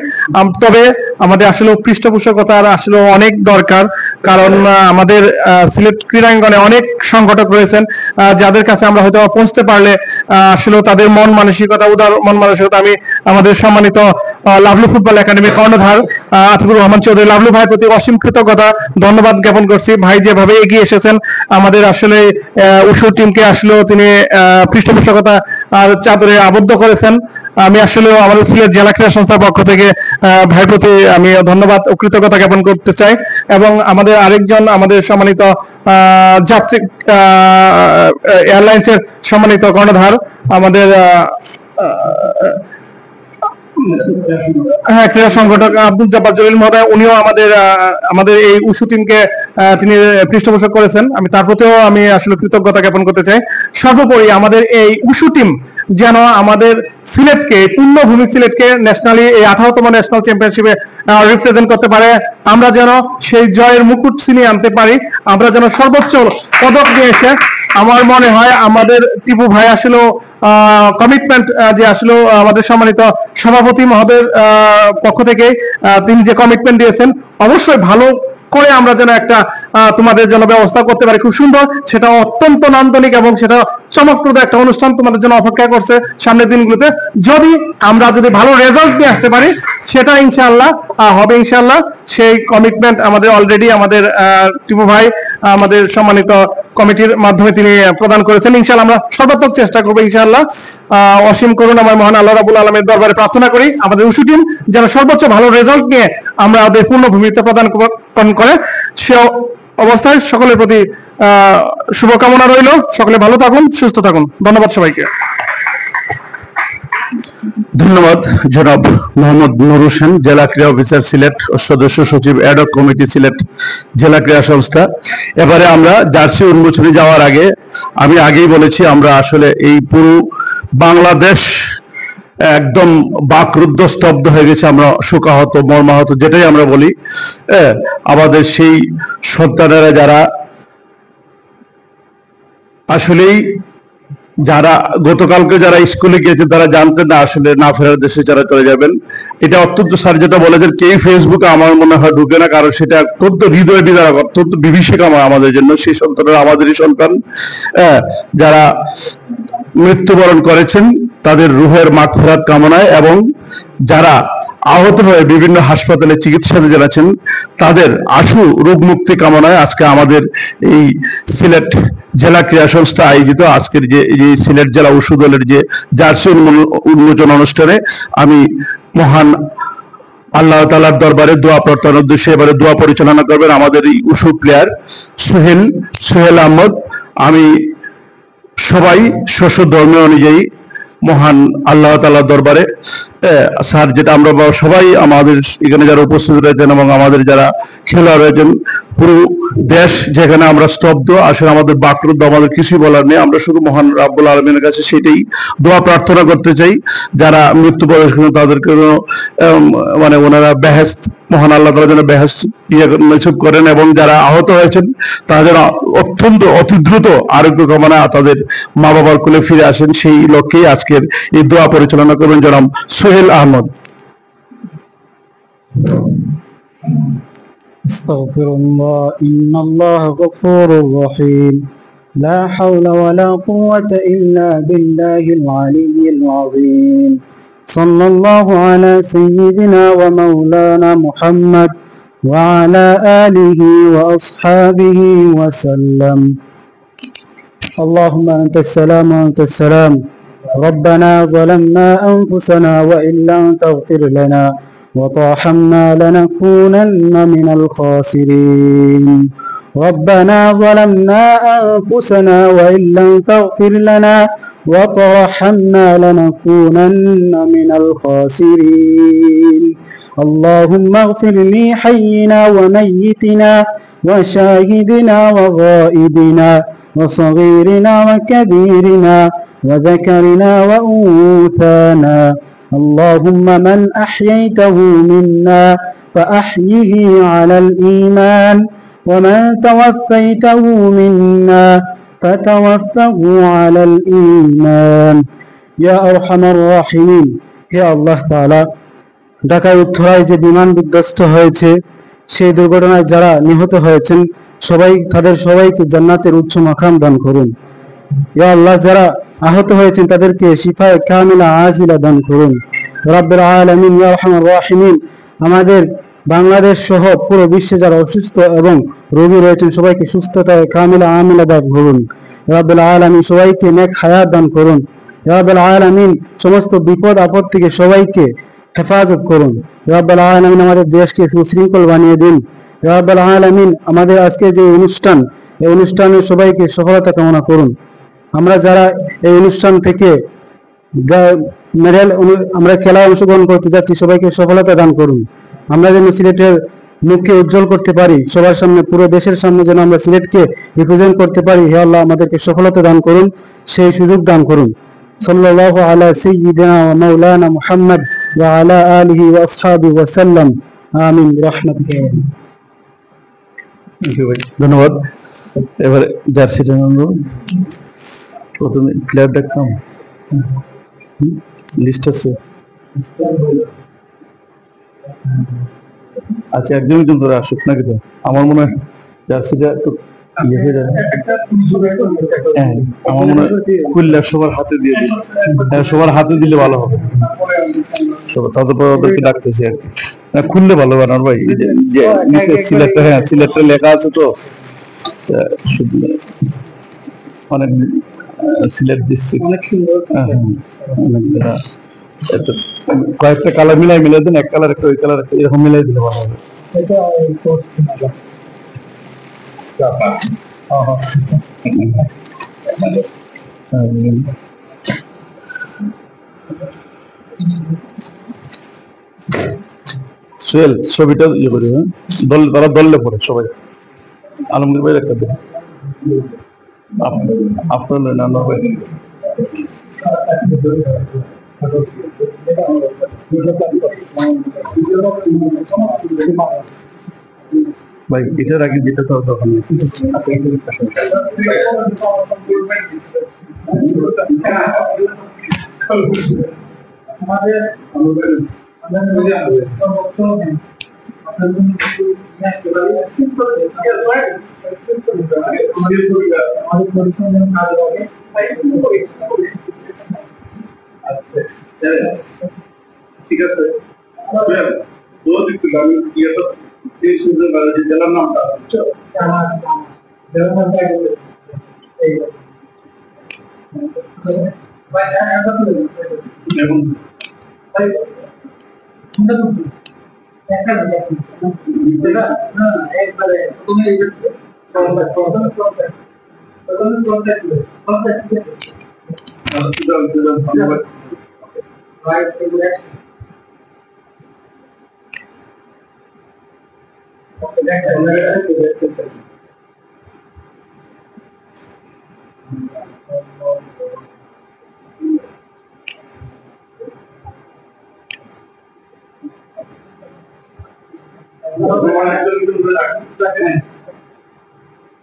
তবে আমাদের আসলে পৃষ্ঠপোষকতার আসলে অনেক দরকার, কারণ আমাদের সিলেট ক্রীড়াঙ্গনে অনেক সংগঠক রয়েছেন যাদের কাছে আমরা হয়তো পৌঁছতে পারলে আসলে তাদের মন মানসিকতা, উদার মন মানসিকতা। আমি আমাদের সম্মানিত লাভলু ফুটবল একাডেমি কর্ণধার আতিকুর রহমান চৌধুরী লাভলু ভাইয়ের প্রতি অসীম কৃতজ্ঞতা ধন্যবাদ জ্ঞাপন করছি। ভাই যেভাবে এগিয়ে এসেছেন আমাদের আসলে উশু টিমকে আসলে তিনি পৃষ্ঠপোষকতা আর চাদরে আবদ্ধ করেছেন। আমি আসলে আমাদের সিলেট জেলা ক্রীড়া সংস্থার পক্ষ থেকে ভাইয়ের প্রতি আমি ধন্যবাদ ও কৃতজ্ঞতা জ্ঞাপন করতে চাই। এবং আমাদের আরেকজন আমাদের সম্মানিত যাত্রী এয়ারলাইন্সের সম্মানিত কর্ণধার আমাদের ক্রীড়া সংগঠক আব্দুল জব্বার জলিল মহোদয়, উনিও আমাদের এই উশু টিমকে তিনি পৃষ্ঠপোষক করেছেন। আমি তার প্রতিও আমি আসলে কৃতজ্ঞতা জ্ঞাপন করতে চাই। সর্বোপরি আমাদের এই উশু টিম যেন আমাদের সিলেটকে, পূর্ণভূমি সিলেটকে ন্যাশনালি এই 18তম ন্যাশনাল চ্যাম্পিয়নশিপে রিপ্রেজেন্ট করতে পারে। আমরা যেন সেই জয়ের মুকুট ছিনিয়ে আনতে পারি, আমরা যেন সর্বোচ্চ পদক নিয়ে এসে, আমার মনে হয় আমাদের টিপু ভাই আসলে কমিটমেন্ট যে আসলে আমাদের সম্মানিত সভাপতি মহোদয়ের পক্ষ থেকে তিনি যে কমিটমেন্ট দিয়েছেন, অবশ্যই ভালো করে আমরা যেন একটা তোমাদের জন্য ব্যবস্থা করতে পারি খুব সুন্দর, সেটা অত্যন্ত নান্দনিক এবং সেটা চমকপ্রদ একটা অনুষ্ঠান তোমাদের জন্য অপেক্ষা করছে সামনের দিনগুলোতে। যদি আমরা ভালো রেজাল্ট নিয়ে আসতে পারি সেটা ইনশাআল্লাহ হবে ইনশাআল্লাহ। সেই কমিটমেন্ট আমাদের অলরেডি আমাদের টিপু ভাই আমাদের সম্মানিত কমিটির মাধ্যমে তিনি প্রদান করেছেন। ইনশাআল্লাহ আমরা সর্বাত্মক চেষ্টা করবো ইনশাআল্লাহ। অসীম করুন আমার মহান আল্লাহ রাব্বুল আলামিনের দরবারে প্রার্থনা করি আমাদের উশু টিম যেন সর্বোচ্চ ভালো রেজাল্ট নিয়ে আমরা ওদের পূর্ণ ভূমিকা প্রদান করে। সে অবস্থায় সকলের প্রতি শুভকামনা রইল। সকলে ভালো থাকুন, সুস্থ থাকুন। ধন্যবাদ সবাইকে। ধন্যবাদ জনাব মোহাম্মদ নুর হোসেন, জেলা ক্রীড়া অফিসার সিলেট ও সদস্য সচিব অ্যাডহক কমিটি সিলেট জেলা ক্রীড়া সংস্থা। এবারে আমরা জার্সি উন্মোচনে যাওয়ার আগে আমি আগেই বলেছি আমরা আসলে এই পুরো বাংলাদেশ একদম বাকরুদ্ধ স্তব্ধ হয়ে গেছে, আমরা শোকাহত মর্মাহত যেটাই আমরা বলি। আমাদের সেই সন্তানেরা যারা আসলেই যারা গতকালকে যারা স্কুলে গিয়েছে তারা জানতেন না আসলে না ফেরার দেশে যারা চলে যাবেন। এটা অত্যন্ত স্যার যেটা বলেছেন কেই ফেসবুকে আমার মনে হয় ঢুকে না, কারণ সেটা অত্যন্ত হৃদয় বিদারক অত্যন্ত বিভীষিকাময় আমাদের জন্য। সেই সন্তানরা আমাদেরই সন্তান, যারা মৃত্যুবরণ করেছেন তাদের রুহের মাগফিরাত কামনায় এবং যারা আহত হয়ে বিভিন্ন হাসপাতালে চিকিৎসাধীন যারা আছেন তাদের আশু রোগ মুক্তি কামনায় আজকে আমাদের এই সিলেট জেলা ক্রীড়া সংস্থা আয়োজিত আজকের যে সিলেট জেলা উশু দলের যে জার্সি উন্মোচন অনুষ্ঠানে আমি মহান আল্লাহ তাআলার দরবারে দোয়া প্রার্থনার উদ্দেশ্যে এবারে দোয়া পরিচালনা করবেন আমাদের এই উশু প্লেয়ার সোহেল আহমদ। আমি সবাই স্ব ধর্মীয় অনুযায়ী মহান আল্লাহ তাআলার দরবারে স্যার যেটা আমরা সবাই আমাদের এখানে যারা উপস্থিত রয়েছেন এবং আমাদের যারা খেলোয়াড় রয়েছেন পুরো দেশ যেখানে আমরা স্তব্ধ, আসলে আমাদের বাকরুদ্ধ, আমাদের কিছুই বলার নেই। আমরা শুধু মহান রাব্বুল আলামিনের কাছে সেটাই দোয়া প্রার্থনা করতে চাই যারা মৃত্যুবরণ তাদেরকে মানে ওনারা বেহেশত মহান আল্লাহ তাআলা যেন বেহেশত নসিব করেন এবং যারা আহত হয়েছেন তাদের অত্যন্ত অতি দ্রুত আরোগ্য কামনা তাদের মা বাবার কোলে ফিরে আসেন, সেই লক্ষ্যেই আজকের এই দোয়া পরিচালনা করবেন জনাব সোহেল আহমদ। আস্তাগফিরুল্লাহ ইন্নাল্লাহা গফুরুর রহিম লা হাওলা ওয়ালা কুওয়াতা ইল্লা বিল্লাহিল আলিয়্যিল আযীম সাল্লাল্লাহু আলা সাইয়্যিদিনা ওয়া মাওলানা মুহাম্মদ ওয়া আলা আলিহি ওয়া আসহাবিহি ওয়া সাল্লাম। اللهم أنت السلام وأنت السلام ربنا ظلمنا أنفسنا وإن لم تغفر لنا وترحمنا لنكونن من الخاسرين ربنا ظلمنا أنفسنا وإن لم تغفر لنا وترحمنا لنكونن من الخاسرين اللهم اغفر لي حينا وميتنا وشاهدنا وغائبنا وصغيرنا وكبيرنا وذكرنا وأنثانا اللهم من أحييته منا فأحيه على الإيمان ومن توفيته منا فتوفه على الإيمان يا أرحم الراحمين يا الله تعالى ঢাকায় উত্তরায় যে বিমান বিধ্বস্ত হয়েছে সেই দুর্ঘটনায় যারা নিহত হয়েছেন তাদের সবাইকে জান্নাতের উচ্চ মাকাম দান করুন। ইয়া আল্লাহ যারা আহত হয়েছেন তাদেরকে শিফায়ে কামিলা আজিলা দান করুন। রাব্বুল আলামিন ইয়া আরহামার রাহিমিন আমাদের বাংলাদেশ সহ পুরো বিশ্বে যারা অসুস্থ এবং রোগী রয়েছেন সবাইকে সুস্থতায় কামিলা আমিলা দান করুন। রাব্বুল আলামিন সবাইকে নেক হায়াত দান করুন। রাব্বুল আলামিন সমস্ত বিপদ আপদ থেকে সবাইকে হেফাজত করুন। রাব্বুল আলামিন আমাদের দেশকে সুশৃঙ্খল বানিয়ে দিন। রাব্বুল আলামিন আমাদের আজকে যে অনুষ্ঠান এই অনুষ্ঠানে সবাইকে সফলতা কামনা করুন। আমরা যারা এই অনুষ্ঠান থেকে মেডেল আমরা খেলায় অংশগ্রহণ করতে যাচ্ছি সবাইকে সফলতা দান করুন। আমরা যেন সিলেটের মুখকে উজ্জ্বল করতে পারি, সবার সামনে পুরো দেশের সামনে যেন আমরা সিলেটকে রিপ্রেজেন্ট করতে পারি। হে আল্লাহ আমাদেরকে সফলতা দান করুন, সেই সুযোগ দান করুন। সাল্লাল্লাহু আলা সাইয়্যিদিনা ওয়া মাওলানা মুহাম্মদ ওয়া আলা আলিহি ওয়া আসহাবিহি ওয়া সাল্লাম আমিন বিরহমাতিকা। ধন্যবাদ। এবারে জার্সিটা প্রথমে প্লেয়ার দেখতাম লিস্ট আছে। আচ্ছা একজন ধরে আসুক নাকি তো আমার মনে হয় জার্সিটা একটু ইয়ে হয়ে যাবে। হ্যাঁ আমার মনে হয় খুললে সবার হাতে দিয়ে দিই, হ্যাঁ সবার হাতে দিলে ভালো হবে। তারপর ওদেরকে ডাকতেছি আর কি, খুললে ভালো হবে ভাই। যে নিচে সিলেটটা, হ্যাঁ সিলেটটা লেখা আছে তো অনেক সিলেট ডিস্ট্রিক্ট অনেক সুন্দর। কয়েকটা কালার মিলাই দেন, এক কালার একটা ওই কালার একটা এরকম মিলাই দিলে ভালো হবে। সোহেল ছবিটা ইয়ে করি, হ্যাঁ তারা দললে পরে সবাই। আলমগীর ভাই একটা দেন, আপনার নাম ভাই ভাই এটার আগে যেটা তো দরকার নেই। ঠিক আছে জেলার নামটা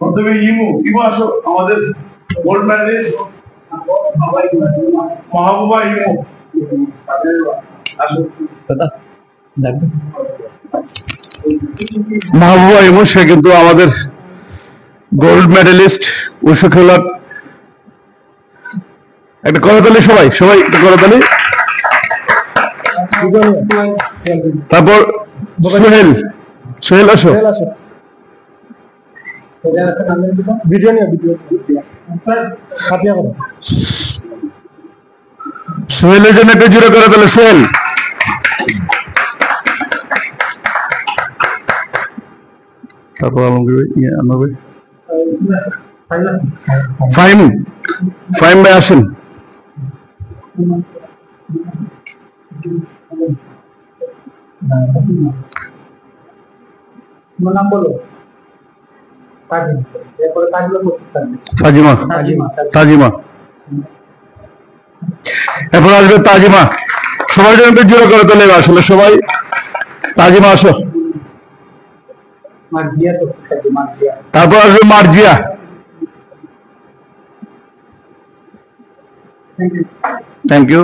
প্রথমে ইমু আসো, আমাদের গোল্ড মেডালিস্ট মাহবুবা ইমু মাহবুবা ইমু, সে কিন্তু আমাদের গোল্ড মেডেলিস্ট উষু খেলার। একটা করতালি সবাই সবাই একটা করতালি। তারপর সোহেল, সোহেল আসো। সোহেলের জন্য একটা জোরে করে তাহলে সোহেল। তারপর আলমগীর ভাই, ফাহিম ভাই আসেন। নাম বলো। তাজিমা, তাজিমা, এরপর আসবে তাজিমা। সবাই যেন একটু জোরে করে তোলে আসলে সবাই। তাজিমা আসো। তারপর আসবে মার্জিয়া। Thank you.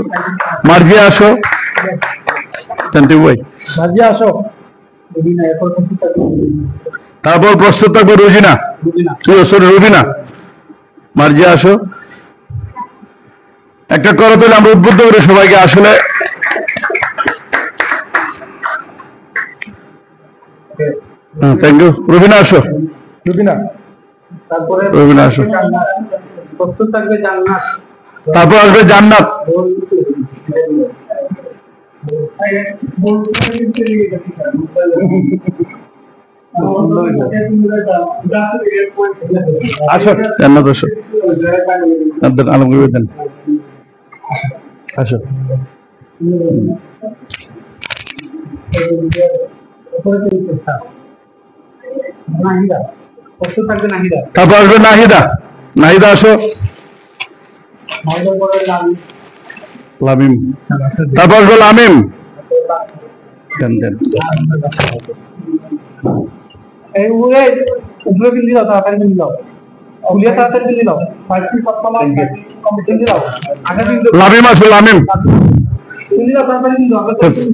মার্জিয়া আসো। থ্যাংক ইউ ভাই। মার্জিয়া আসো। তারপর প্রস্তুত থাকবে রুজিনা, রুবিনা। মার্জিয়া আসো। একটা করতালি আমরা উদ্বুদ্ধ করি সবাইকে আসলে। Thank you. রুবিনা আসো। রুবিনা আসো। প্রস্তুত থাকবে জান্নাত। তারপর আসবে জান্নাত। আসো জান্নাত আসো। আলমগীর দেন আসো। তারপর আসবে নাহিদা। নাহিদা আসো। লামিম। তারপর আসবে লামিম। দেন দেন। উপরে বিল দিলাও, তাড়াতাড়ি বিল দিলাও। উলিয়া তাড়াতাড়ি বিল দিলাও। লামিম আসো। লামিম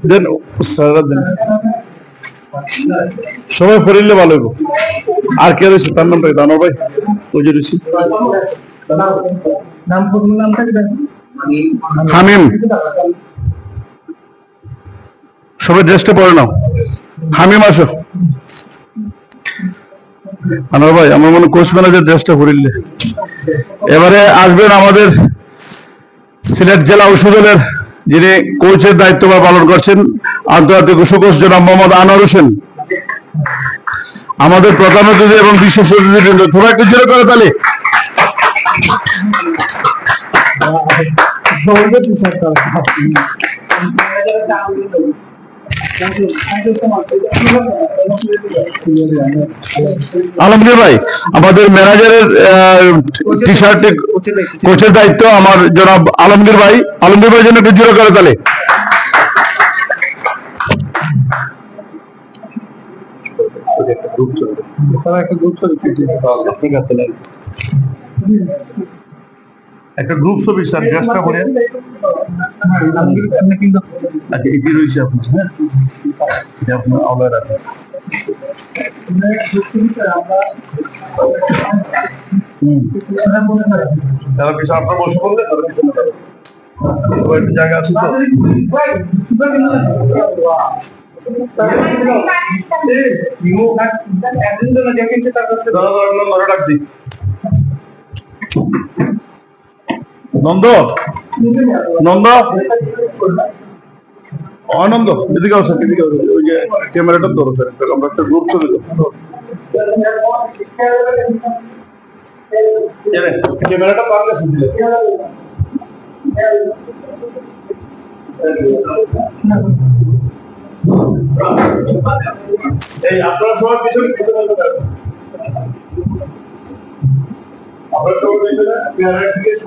দেন। সারা দেন। সবাই ফরিলে ভালো হইব। আর কে রয়েছে তার নামটা দানো ভাই, ওই যে রয়েছে হামিম, সবাই ড্রেসটা পরে নাও। হামিম আসো। আনোয়ার ভাই, আমার মনে কোচ ম্যানেজার ড্রেসটা পরিলে। এবারে আসবেন আমাদের সিলেট জেলা উষু দলের যিনি কোচের দায়িত্বভার পালন করছেন, আন্তর্জাতিক উষু কোচ জনাব মোহাম্মদ আনোয়ার হোসেন। আমাদের প্রধান অতিথি এবং বিশেষ অতিথিবৃন্দ, তোমরা একটু জোরে করে তালি। আলমগীর ভাই, আমাদের ম্যানেজারের টি শার্টে কোচের দায়িত্ব আমার জনাব আলমগীর ভাই। আলমগীর ভাই জন্য একটু জোরে করে তালি। একটা গ্রুপ ছবি স্যার, ড্রেসটা পরে আচ্ছা এটি রয়েছে আপনার, হ্যাঁ এটা আপনার আওলায় রাখেন। তারা পিছনে আপনার বসে পড়লে তারা পিছনে সবাই একটু জায়গা আছে তো। নন্দ নন্দ আনন্দ এদিকে আসেন, এদিকে ওই যে ক্যামেরাটা ধরো স্যার, আমরা একটা গ্রুপ ছবি ক্যামেরাটা পার কাছে দিলে এই আপনারা সবাই পিছনে আমরা সবাই পিছনে ক্যামেরা থেকে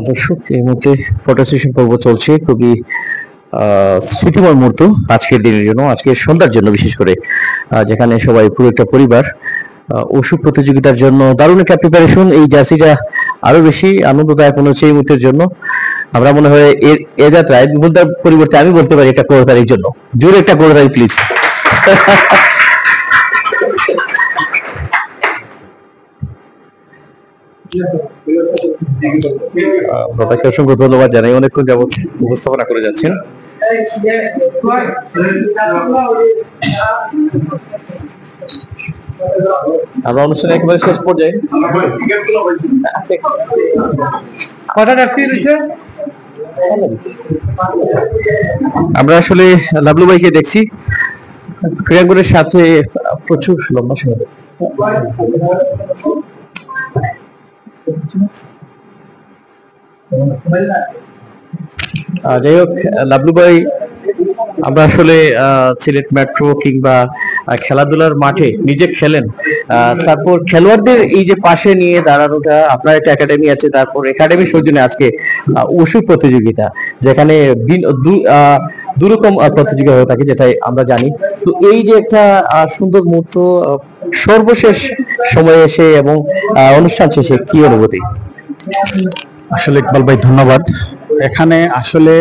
দর্শক, এই মুহূর্তে ফটো সেশন পর্ব চলছে। খুবই স্মৃতিময় মুহূর্ত আজকের দিনের জন্য, আজকের সন্ধ্যার জন্য বিশেষ করে, যেখানে সবাই পুরো একটা পরিবার ওষুধ প্রতিযোগিতার জন্য দারুণ একটা প্রিপারেশন। এই জার্সিটা আরো বেশি আনন্দদায়ক মনে হচ্ছে এই মুহূর্তের জন্য। আমরা মনে হয় এ যাত্রায় বিপুলতার পরিবর্তে আমি বলতে পারি একটা করতালির জন্য, জোরে একটা করতালি প্লিজ। বাবাকে অসংখ্য ধন্যবাদ জানাই, অনেকক্ষণ যাবত উপস্থাপনা করে যাচ্ছেন। আমরা অনুষ্ঠানে একেবারে শেষ পর্যায়ে। আমরা আসলে লাবলু ভাইকে দেখছি ক্রীড়াঙ্গনের সাথে প্রচুর লম্বা সময়। যাই হোক, লাবলু ভাই আমরা আসলে সিলেট মেট্রো কিংবা খেলাধুলার মাঠে নিজে খেলেন, তারপর খেলোয়াড়দের এই যে পাশে নিয়ে দাঁড়ানোটা, আপনার একটা একাডেমি আছে, তারপর একাডেমি সৌজন্যে আজকে উশু প্রতিযোগিতা, যেখানে দুরকম প্রতিযোগিতা হয়ে থাকে, যেটাই আমরা জানি। তো এই যে একটা সুন্দর মুহূর্ত, সর্বশেষ সময়ে এসে এবং অনুষ্ঠান শেষে কি অনুভূতি? আসলে ইকবাল ভাই ধন্যবাদ। এখানে আসলে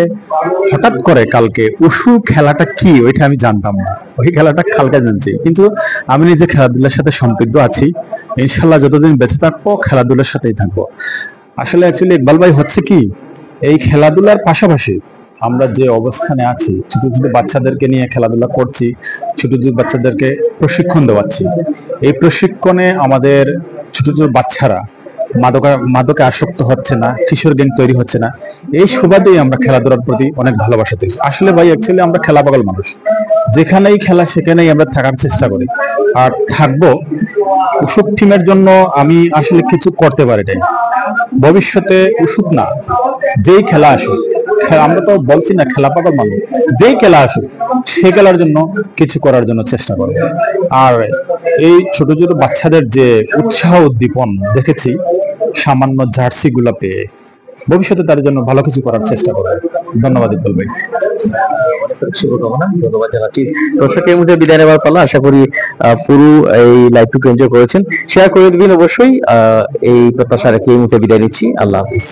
হঠাৎ করে কালকে উশু খেলাটা কি ওইটা আমি জানতাম না, ওই খেলাটা কালকে জানছি, কিন্তু আমি নিজে খেলাধুলার সাথে সম্পৃক্ত আছি। ইনশাল্লাহ যতদিন বেঁচে থাকবো খেলাধুলার সাথেই থাকবো। আসলে অ্যাকচুয়ালি ইকবাল ভাই হচ্ছে কি, এই খেলাধুলার পাশাপাশি আমরা যে অবস্থানে আছি, ছোট ছোট বাচ্চাদেরকে নিয়ে খেলাধুলা করছি, ছোট ছোট বাচ্চাদেরকে প্রশিক্ষণ দেওয়াচ্ছি। এই প্রশিক্ষণে আমাদের ছোট ছোট বাচ্চারা মাদকে আসক্ত হচ্ছে না, কিশোর গ্যাং তৈরি হচ্ছে না। এই সুবাদেই আমরা খেলাধুলার প্রতি অনেক ভালোবাসা দিচ্ছি। আসলে ভাই অ্যাকচুয়ালি আমরা খেলা পাগল মানুষ, যেখানেই খেলা সেখানেই আমরা থাকার চেষ্টা করি আর থাকবো। উসুক টিমের জন্য আমি আসলে কিছু করতে পারি নাই। ভবিষ্যতে উসুক না, যেই খেলা আসুক, আমরা তো বলছি না খেলা পাগল মানুষ, যেই খেলা আসুক সেই খেলার জন্য কিছু করার জন্য চেষ্টা করবো। আর এই ছোট ছোট বাচ্চাদের যে উৎসাহ উদ্দীপন দেখেছি সামান্য জার্সি গুলা পেয়ে, ভবিষ্যতে তার জন্য ভালো কিছু করার চেষ্টা করবো। ধন্যবাদ ইকবাল ভাই। শুভকামনা, ধন্যবাদ জানাচ্ছি। দর্শকের মধ্যে বিদায় নেওয়ার পালা। আশা করি পুরো এই লাইভটুকু এনজয় করেছেন, শেয়ার করে দিবেন অবশ্যই। এই প্রত্যাশা রেখে এই মুহূর্তে বিদায় নিচ্ছি। আল্লাহ হাফিজ।